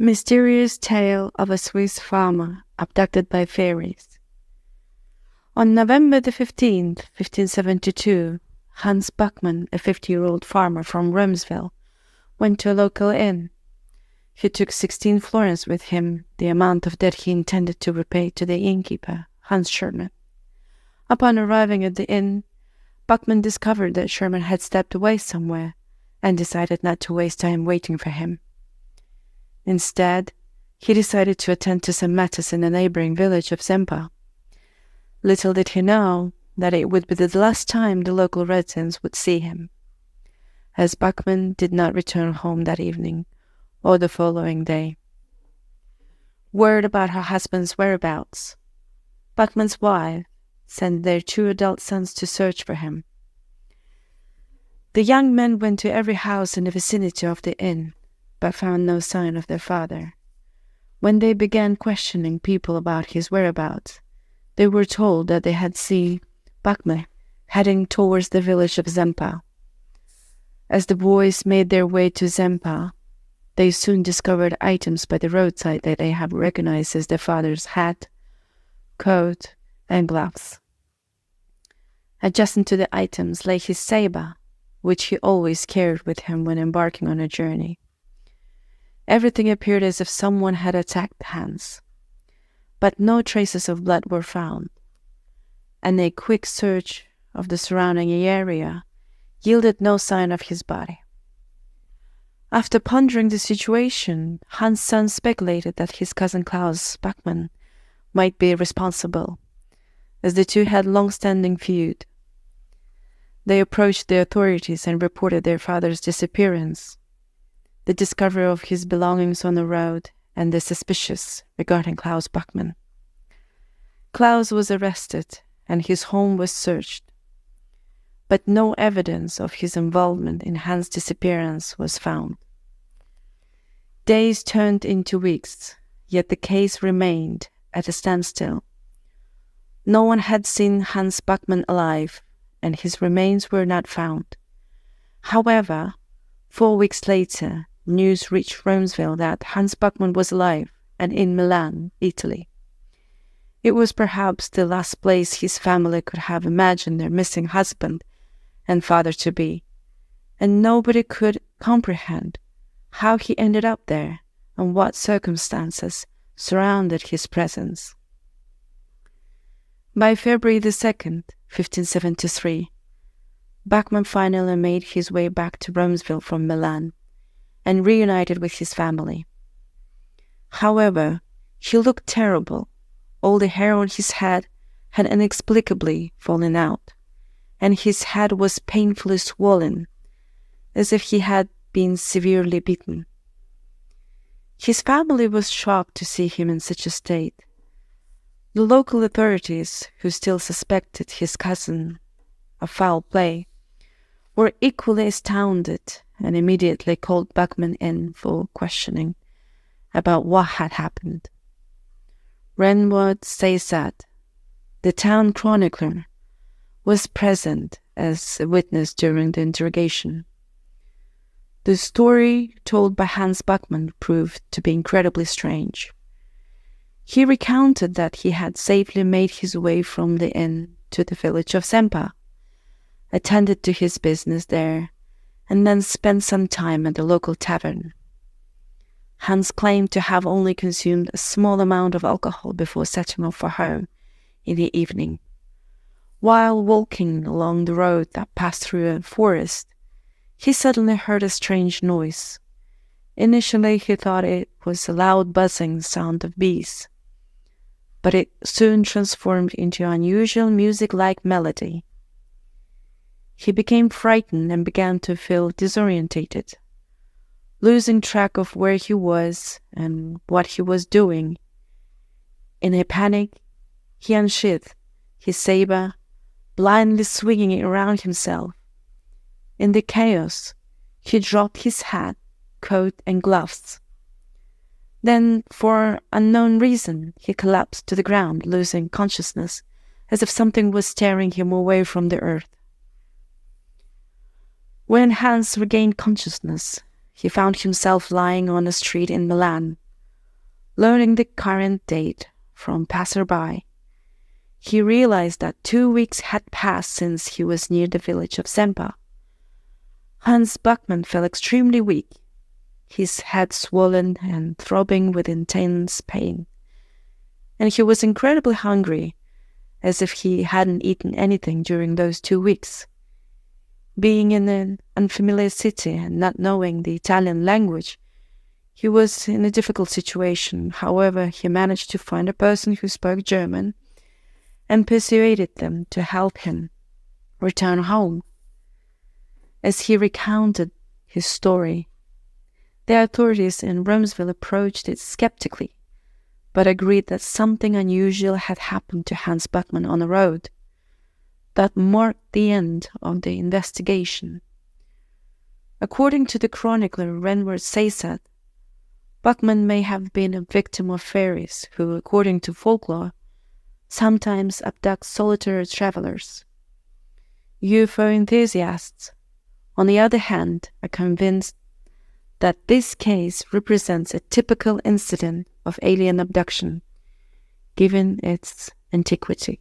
Mysterious tale of a Swiss farmer abducted by fairies. On November the 15th, 1572, Hans Buchmann, a 50-year-old farmer from Romsville, went to a local inn. He took 16 florins with him, the amount of debt he intended to repay to the innkeeper, Hans Sherman. Upon arriving at the inn, Buchmann discovered that Sherman had stepped away somewhere and decided not to waste time waiting for him. Instead, he decided to attend to some matters in the neighboring village of Zempach. Little did he know that it would be the last time the local residents would see him, as Buchmann did not return home that evening or the following day. Word about her husband's whereabouts. Buchmann's wife sent their 2 adult sons to search for him. The young men went to every house in the vicinity of the inn, but found no sign of their father. When they began questioning people about his whereabouts, they were told that they had seen Buchmann heading towards the village of Zempach. As the boys made their way to Zempach, they soon discovered items by the roadside that they had recognized as their father's hat, coat, and gloves. Adjacent to the items lay his saber, which he always carried with him when embarking on a journey. Everything appeared as if someone had attacked Hans, but no traces of blood were found, and a quick search of the surrounding area yielded no sign of his body. After pondering the situation, Hans' son speculated that his cousin Klaus Buchmann might be responsible, as the two had long-standing feud. They approached the authorities and reported their father's disappearance, the discovery of his belongings on the road, and the suspicious regarding Klaus Buchmann. Klaus was arrested and his home was searched, but no evidence of his involvement in Hans' disappearance was found. Days turned into weeks, yet the case remained at a standstill. No one had seen Hans Buchmann alive, and his remains were not found. However, 4 weeks later, news reached Romsville that Hans Buchmann was alive and in Milan, Italy. It was perhaps the last place his family could have imagined their missing husband and father-to-be, and nobody could comprehend how he ended up there and what circumstances surrounded his presence. By February the 2nd, 1573, Buchmann finally made his way back to Romsville from Milan and reunited with his family. However, he looked terrible. All the hair on his head had inexplicably fallen out, and his head was painfully swollen, as if he had been severely beaten. His family was shocked to see him in such a state. The local authorities, who still suspected his cousin of foul play, were equally astounded and immediately called Buchmann in for questioning about what had happened. Renward Saysat, the town chronicler, was present as a witness during the interrogation. The story told by Hans Buchmann proved to be incredibly strange. He recounted that he had safely made his way from the inn to the village of Zempach, attended to his business there, and then spent some time at the local tavern. Hans claimed to have only consumed a small amount of alcohol before setting off for home in the evening. While walking along the road that passed through a forest, he suddenly heard a strange noise. Initially, he thought it was a loud buzzing sound of bees, but it soon transformed into an unusual music-like melody. He became frightened and began to feel disorientated, losing track of where he was and what he was doing. In a panic, he unsheathed his saber, blindly swinging it around himself. In the chaos, he dropped his hat, coat, and gloves. Then, for unknown reason, he collapsed to the ground, losing consciousness, as if something was tearing him away from the earth. When Hans regained consciousness, he found himself lying on a street in Milan, Learning the current date from passerby, he realized that 2 weeks had passed since he was near the village of Zempach. Hans Buchmann felt extremely weak, his head swollen and throbbing with intense pain, and he was incredibly hungry, as if he hadn't eaten anything during those 2 weeks. Being in an unfamiliar city and not knowing the Italian language, he was in a difficult situation. However, he managed to find a person who spoke German and persuaded them to help him return home. As he recounted his story, the authorities in Romsville approached it skeptically, but agreed that something unusual had happened to Hans Buchmann on the road. That marked the end of the investigation. According to the chronicler Renward Seysat, Buchmann may have been a victim of fairies who, according to folklore, sometimes abduct solitary travelers. UFO enthusiasts, on the other hand, are convinced that this case represents a typical incident of alien abduction, given its antiquity.